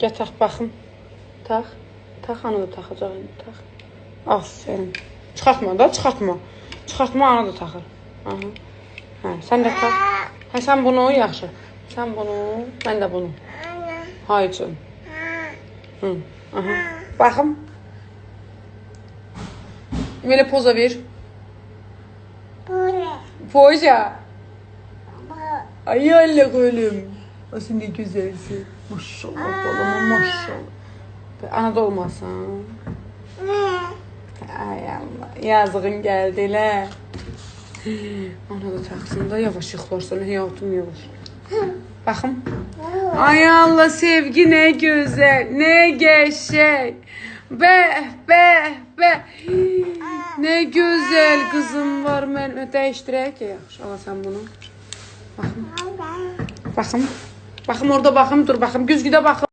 Gəl tax baxım. Tax. Tax ana da taxacaq indi tax. Aferin. Çıxartma da, çıxartma. Çıxartma ana da taxır. Aha. Hə, sən də tax. Hə, sən bunu yaxşı. Sən bunu, mən də bunu. Hay üçün. Hı. Aha. Baxım. Belə poza ver. Poza. Ay Allah gülüm. Aslında ne güzelsin. Maşallah balama maşallah. Anada olmasan. Ay Allah. Yazığın geldi elə. Ana da taxsın da yavaş yıxlarsan həyatım yavaş. Baxım. Ay Allah sevgi ne güzel. Ne geçək. Be. Ne güzel kızım var. Mən dəyişdirək ki yaxşı. Alasan bunu. Baxım. Baxım. Baxım orada baxım. Dur baxım. Güzgüdə baxım.